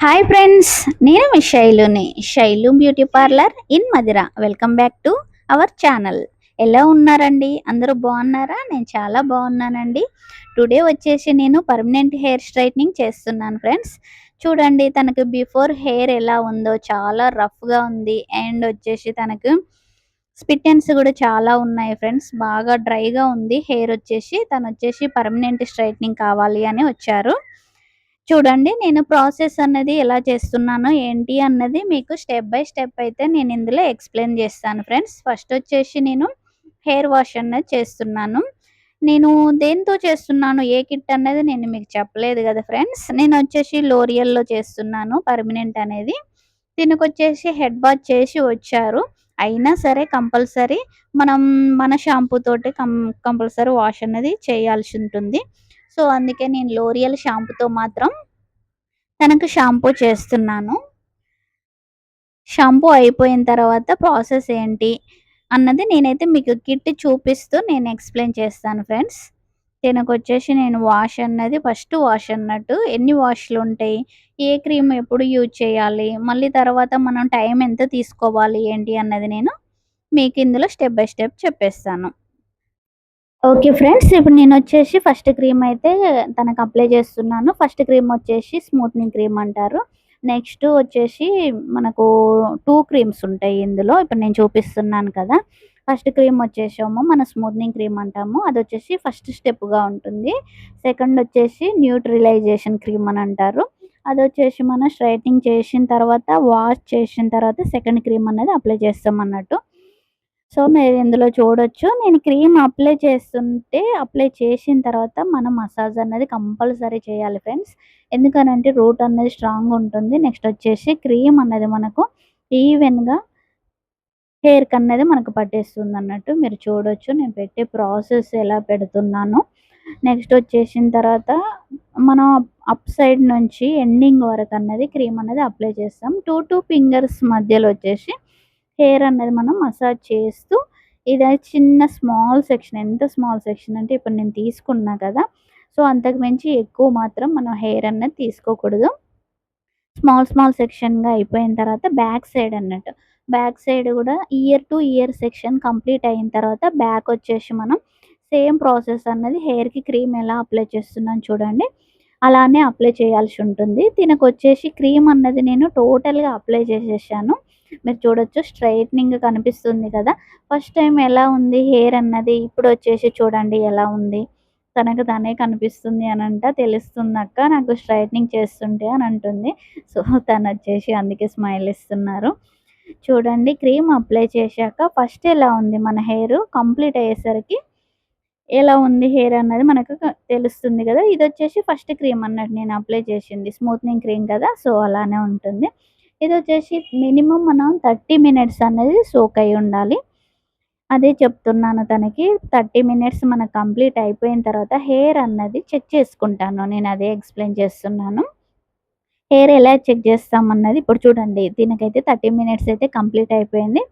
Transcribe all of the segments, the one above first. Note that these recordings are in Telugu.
హాయ్ ఫ్రెండ్స్, నేను మీ శైలుని. Shailu beauty parlour in Madhira. Welcome back to our channel. ఎలా ఉన్నారండి? అందరూ బాగున్నారా? నేను చాలా బాగున్నానండి. టుడే వచ్చేసి నేను పర్మనెంట్ హెయిర్ స్ట్రైట్నింగ్ చేస్తున్నాను ఫ్రెండ్స్. చూడండి తనకు బిఫోర్ హెయిర్ ఎలా ఉందో, చాలా రఫ్గా ఉంది. అండ్ వచ్చేసి తనకు స్పిట్ ఎండ్స్ కూడా చాలా ఉన్నాయి ఫ్రెండ్స్. బాగా డ్రైగా ఉంది హెయిర్ వచ్చేసి. తను వచ్చేసి పర్మనెంట్ స్ట్రైట్నింగ్ కావాలి అని వచ్చారు. చూడండి నేను ప్రాసెస్ అన్నది ఎలా చేస్తున్నానో ఏంటి అన్నది మీకు స్టెప్ బై స్టెప్ అయితే నేను ఇందులో ఎక్స్ప్లెయిన్ చేస్తాను ఫ్రెండ్స్. ఫస్ట్ వచ్చేసి నేను హెయిర్ వాష్ అన్నది చేస్తున్నాను. నేను దేనితో చేస్తున్నాను, ఏ కిట్ అన్నది నేను మీకు చెప్పలేదు కదా ఫ్రెండ్స్. నేను వచ్చేసి లోరియల్‌లో చేస్తున్నాను పర్మనెంట్ అనేది. దీనికొచ్చేసి హెడ్ బాత్ చేసి వచ్చారు. అయినా సరే కంపల్సరీ మనం మన షాంపూ తోటి కంపల్సరీ వాష్ అనేది చేయాల్సి ఉంటుంది. సో, అందుకే నేను లోరియల్ షాంపూతో మాత్రం తనకు షాంపూ చేస్తున్నాను. షాంపూ అయిపోయిన తర్వాత ప్రాసెస్ ఏంటి అన్నది నేనైతే మీకు కిట్ చూపిస్తూ నేను ఎక్స్‌ప్లెయిన్ చేస్తాను ఫ్రెండ్స్. దీనికొచ్చేసి నేను వాష్ అన్నది ఫస్ట్ వాష్ అన్నట్టు ఎన్ని వాష్‌లుంటాయి, ఏ క్రీమ్ ఎప్పుడు యూజ్ చేయాలి, మళ్ళీ తర్వాత మనం టైం ఎంత తీసుకోవాలి ఏంటి అన్నది నేను మీకు ఇందులో స్టెప్ బై స్టెప్ చెప్పేస్తాను. Okay friends. ఇప్పుడు నేనొచ్చేసి ఫస్ట్ క్రీమ్ అయితే తనకు అప్లై చేస్తున్నాను. ఫస్ట్ క్రీమ్ వచ్చేసి స్మూత్నింగ్ క్రీమ్ అంటారు. నెక్స్ట్ వచ్చేసి మనకు 2 క్రీమ్స్ ఉంటాయి ఇందులో. ఇప్పుడు నేను చూపిస్తున్నాను కదా! ఫస్ట్ క్రీమ్ వచ్చేసేమో మన స్మూత్నింగ్ క్రీమ్ అంటాము. అదొచ్చేసి ఫస్ట్ స్టెప్‌గా ఉంటుంది. సెకండ్ వచ్చేసి న్యూట్రిలైజేషన్ క్రీమ్ అని అంటారు. అదొచ్చేసి మనం స్ట్రైట్నింగ్ చేసిన తర్వాత, వాష్ చేసిన తర్వాత సెకండ్ క్రీమ్ అనేది అప్లై చేస్తామన్నట్టు. సో, మీరు ఇందులో చూడొచ్చు. నేను క్రీమ్ అప్లై చేసిన తర్వాత మనం మసాజ్ అనేది కంపల్సరీ చేయాలి ఫ్రెండ్స్. ఎందుకనంటే రూట్ అనేది స్ట్రాంగ్‌గా ఉంటుంది. నెక్స్ట్ వచ్చేసి క్రీమ్ అనేది మనకు ఈవెన్‌గా హెయిర్‌కన్నది మనకు పట్టేస్తుందన్నట్టు. మీరు చూడొచ్చు నేను పెట్టే ప్రాసెస్ ఎలా పెడుతున్నానో. నెక్స్ట్ వచ్చేసిన తర్వాత మనం అప్ సైడ్ నుంచి ఎండింగ్ వరకన్నది క్రీమ్ అనేది అప్లై చేస్తాం. 2 ఫింగర్స్ మధ్యలో వచ్చేసి హెయిర్ అన్నది మనం మసాజ్ చేస్తూ ఇది చిన్న స్మాల్ సెక్షన్, ఎంత స్మాల్ సెక్షన్ అంటే ఇప్పుడు నేను తీసుకున్నా కదా! సో, అంతకు మించి ఎక్కువ మాత్రం మనం హెయిర్ అన్నది తీసుకోకూడదు. స్మాల్ సెక్షన్‌గా అయిపోయిన తర్వాత బ్యాక్ సైడ్ అన్నట్టు. బ్యాక్ సైడ్ గూడా year to year section complete అయిన తర్వాత బ్యాక్ వచ్చేసి మనం సేమ్ ప్రాసెస్ అన్నది హెయిర్‌కి క్రీమ్ ఎలా అప్లై చేస్తున్నాను చూడండి. అలానే అప్లై చేయాల్సి ఉంటుంది. దీనికొచ్చేసి క్రీమ్ అన్నది నేను టోటల్‌గా అప్లై చేసేసాను. మీరు చూడొచ్చు స్ట్రెయిట్నింగ్ కనిపిస్తుంది కదా! ఫస్ట్ టైమ్ ఎలా ఉంది హెయిర్ అన్నది ఇప్పుడొచ్చేసి చూడండి ఎలా ఉంది. తనకు తనే కనిపిస్తుంది అనంట. తెలుస్తుందక్క నాకు స్ట్రెయిటనింగ్ చేస్తుంటే అని అంటుంది. సో, తనొచ్చేసి అందుకే స్మైల్ ఇస్తున్నారు. చూడండి క్రీమ్ అప్లై చేశాక ఫస్ట్ ఎలా ఉంది మన హెయిర్ కంప్లీట్ అయ్యేసరికి ఎలా ఉంది హెయిర్ అన్నది మనకు తెలుస్తుంది గదా! ఇదొచ్చేసి ఫస్ట్ క్రీమ్ అన్నట్టు నేను అప్లై చేసింది. స్మూత్నింగ్ క్రీమ్ కదా! సో, అలానే ఉంటుంది. ఇదొచ్చేసి మినిమమ్ మనం 30 మినిట్స్ అనేది సోక్ అయ్యి ఉండాలి. అదే చెప్తున్నాను తనకి. 30 మినిట్స్ మనకు కంప్లీట్ అయిపోయిన తర్వాత హెయిర్ అన్నది చెక్ చేసుకుంటాను. నేను అదే ఎక్స్‌ప్లెయిన్ చేస్తున్నాను. హెయిర్ ఎలా చెక్ చేస్తామన్నది ఇప్పుడు చూడండి. దీనికైతే 30 మినిట్స్ అయితే కంప్లీట్ అయిపోయింది.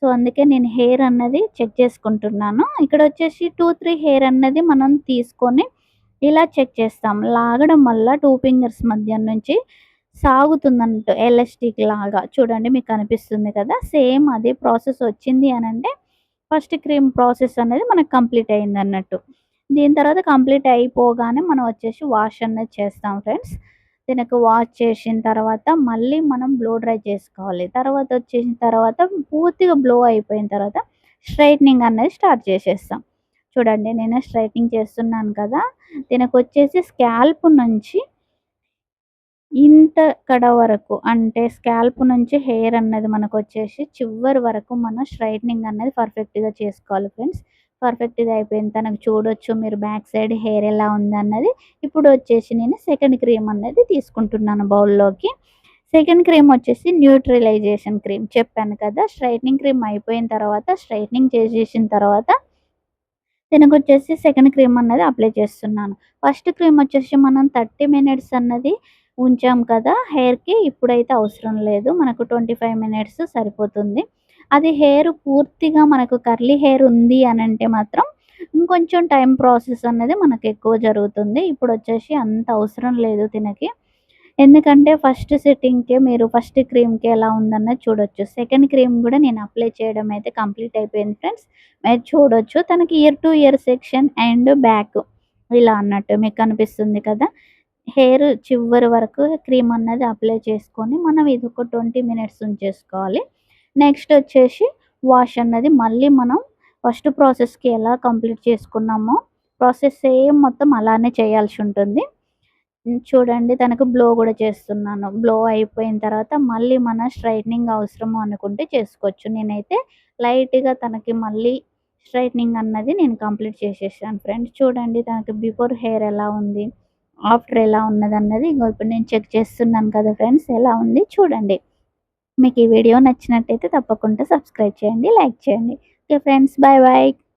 సో, అందుకే నేను హెయిర్ అన్నది చెక్ చేసుకుంటున్నాను. ఇక్కడొచ్చేసి 2, 3 హెయిర్ అన్నది మనం తీసుకొని ఇలా చెక్ చేస్తాం. లాగడం వల్ల 2 ఫింగర్స్ మధ్య నుంచి సాగుతుందన్నట్టు ఎలాస్టిక్ లాగా. చూడండి మీకు కనిపిస్తుంది కదా! సేమ్ అదే ప్రాసెస్ వచ్చింది అనంటే ఫస్ట్ క్రీమ్ ప్రాసెస్ అనేది మనకు కంప్లీట్ అయిందన్నట్టు. దీని తర్వాత కంప్లీట్ అయిపోగానే మనం వచ్చేసి వాష్ అనేది చేస్తాం ఫ్రెండ్స్. దీనికి వాష్ చేసిన తర్వాత మళ్ళీ మనం బ్లో డ్రై చేసుకోవాలి. తర్వాత వచ్చేసిన తర్వాత పూర్తిగా బ్లో అయిపోయిన తర్వాత స్ట్రెయిటనింగ్ అనేది స్టార్ట్ చేసేస్తాం. చూడండి నేను స్ట్రెయిటనింగ్ చేస్తున్నాను కదా! దీనికొచ్చేసి స్కాల్ప్ నుంచి ఇంత కడ వరకు అంటే స్కాల్ప్ నుంచి హెయిర్ అన్నది మనకొచ్చేసి చివరి వరకు మనం స్ట్రెయిటనింగ్ అన్నది పర్ఫెక్ట్‌గా చేసుకోవాలి ఫ్రెండ్స్. పర్ఫెక్ట్‌గా అయిపోయింది. తనకు చూడొచ్చు మీరు బ్యాక్ సైడ్ హెయిర్ ఎలా ఉందన్నది. ఇప్పుడు వచ్చేసి నేను సెకండ్ క్రీమ్ అనేది తీసుకుంటున్నాను బౌల్‌లోకి. సెకండ్ క్రీమ్ వచ్చేసి న్యూట్రిలైజేషన్ క్రీమ్ చెప్పాను కదా! స్ట్రెయిటనింగ్ క్రీమ్ అయిపోయిన తర్వాత స్ట్రెయిటనింగ్ చేసేసిన తర్వాత దీనికొచ్చేసి సెకండ్ క్రీమ్ అన్నది అప్లై చేస్తున్నాను. ఫస్ట్ క్రీమ్ వచ్చేసి మనం 30 మినిట్స్ అన్నది ఉంచాం కదా హెయిర్‌కి. ఇప్పుడైతే అవసరం లేదు. మనకు 25 మినిట్స్ సరిపోతుంది. అది హెయిర్ పూర్తిగా మనకు కర్లీ హెయిర్ ఉంది అనంటే మాత్రం ఇంకొంచెం టైం ప్రాసెస్ అన్నది మనకు ఎక్కువ జరుగుతుంది. ఇప్పుడొచ్చేసి అంత అవసరం లేదు తినకి. ఎందుకంటే ఫస్ట్ సిట్టింగ్‌కే మీరు ఫస్ట్ క్రీమ్‌కి ఎలా ఉందన్నది చూడొచ్చు. సెకండ్ క్రీమ్ గూడా నేను అప్లై చేయడం అయితే కంప్లీట్ అయిపోయింది ఫ్రెండ్స్. మీరు చూడొచ్చు. తనకి year to year section and back ఇలా అన్నట్టు మీకు కనిపిస్తుంది కదా! హెయిర్ చివరి వరకు క్రీమ్ అన్నది అప్లై చేసుకొని మనం ఇది ఒక 20 మినిట్స్ ఉంచేసుకోవాలి. నెక్స్ట్ వచ్చేసి వాష్ అన్నది మళ్ళీ మనం ఫస్ట్ ప్రాసెస్‌కి ఎలా కంప్లీట్ చేసుకున్నామో ప్రాసెస్ సేమ్ మొత్తం అలానే చేయాల్సి ఉంటుంది. చూడండి తనకు బ్లో గూడా చేస్తున్నాను. బ్లో అయిపోయిన తర్వాత మళ్ళీ మన స్ట్రెయిటనింగ్ అవసరము అనుకుంటే చేసుకోవచ్చు. నేనైతే లైట్‌గా తనకి మళ్ళీ స్ట్రెయిటనింగ్ అన్నది నేను కంప్లీట్ చేసేసాను ఫ్రెండ్స్. చూడండి తనకి బిఫోర్ హెయిర్ ఎలా ఉంది, ఆఫ్టర్ ఎలా ఉన్నదన్నది ఇగో ఇప్పుడు నేను చెక్ చేస్తున్నాను కదా ఫ్రెండ్స్ ఎలా ఉంది చూడండి. మీకు ఈ వీడియో నచ్చినట్టయితే తప్పకుండా సబ్స్క్రైబ్ చేయండి, లైక్ చేయండి. Okay friends. Bye bye.